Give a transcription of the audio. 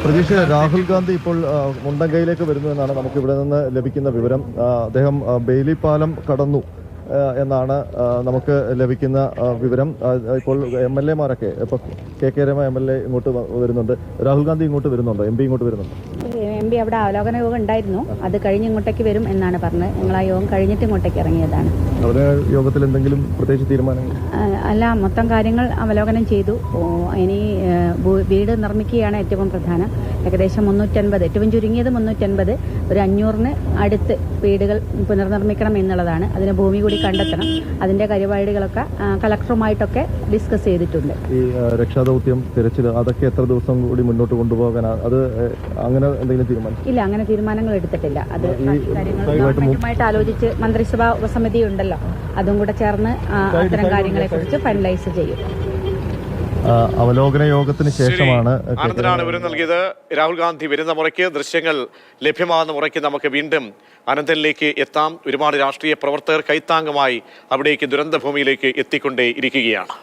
പ്രതീക്ഷ, രാഹുൽ ഗാന്ധി ഇപ്പോൾ മുണ്ടങ്കയിലേക്ക് വരുന്നു എന്നാണ് നമുക്ക് ഇവിടെ നിന്ന് ലഭിക്കുന്ന വിവരം. അദ്ദേഹം ബെയിലി പാലം കടന്നു എന്നാണ് നമുക്ക് ലഭിക്കുന്ന വിവരം. ഇപ്പോൾ MLA മാരൊക്കെ ഇപ്പോൾ KK രമ MLA ഇങ്ങോട്ട് വരുന്നുണ്ട്, രാഹുൽ ഗാന്ധി ഇങ്ങോട്ട് വരുന്നുണ്ട്, MP ഇങ്ങോട്ട് വരുന്നുണ്ട്. MP അവിടെ അവലോകന യോഗം ഉണ്ടായിരുന്നു, അത് കഴിഞ്ഞ് ഇങ്ങോട്ടേക്ക് വരും എന്നാണ് പറഞ്ഞത്. ഞങ്ങൾ ആ യോഗം കഴിഞ്ഞിട്ട് ഇങ്ങോട്ടേക്ക് ഇറങ്ങിയതാണ്. അവരുടെ യോഗത്തിൽ എന്തെങ്കിലും പ്രത്യേകിച്ച് തീരുമാനങ്ങൾ? അല്ല, മൊത്തം കാര്യങ്ങൾ അവലോകനം ചെയ്തു. ഇനി വീട് നിർമ്മിക്കുകയാണ് ഏറ്റവും പ്രധാനം. ഏകദേശം 350, ഏറ്റവും ചുരുങ്ങിയത് 350, ഒരു 500-ന് അടുത്ത് വീടുകൾ പുനർനിർമ്മിക്കണം എന്നുള്ളതാണ്. അതിന് ഭൂമി കൂടി കണ്ടെത്തണം. അതിന്റെ പരിപാടികളൊക്കെ കളക്ടറുമായിട്ടൊക്കെ ഡിസ്കസ് ചെയ്തിട്ടുണ്ട്. ഈ രക്ഷാദൗത്യം, തിരച്ചിൽ, അതൊക്കെ എത്ര ദിവസം കൂടി മുന്നോട്ട് കൊണ്ടുപോകാൻ, അത് അങ്ങനെ എന്തെങ്കിലും തീരുമാനം? ഇല്ല, അങ്ങനെ തീരുമാനങ്ങൾ എടുത്തിട്ടില്ല. അത് ഗവൺമെന്റുമായിട്ട് ആലോചിച്ച് മന്ത്രിസഭാ ഉപസമിതി ഉണ്ടല്ലോ, അതും കൂടെ ചേർന്ന് അത്തരം കാര്യങ്ങളെ കുറിച്ച് ഫൈനലൈസ് ചെയ്യും. അവലോകന യോഗത്തിന് ശേഷമാണ് ആനന്ദനാണ് വിവരം നൽകിയത്. രാഹുൽ ഗാന്ധി വരുന്ന മുറയ്ക്ക്, ദൃശ്യങ്ങൾ ലഭ്യമാകുന്ന മുറയ്ക്ക് നമുക്ക് വീണ്ടും അനന്തനിലേക്ക് എത്താം. ഒരുപാട് രാഷ്ട്രീയ പ്രവർത്തകർ കൈത്താങ്ങുമായി അവിടേക്ക്, ദുരന്തഭൂമിയിലേക്ക് എത്തിക്കൊണ്ടേ ഇരിക്കുകയാണ്.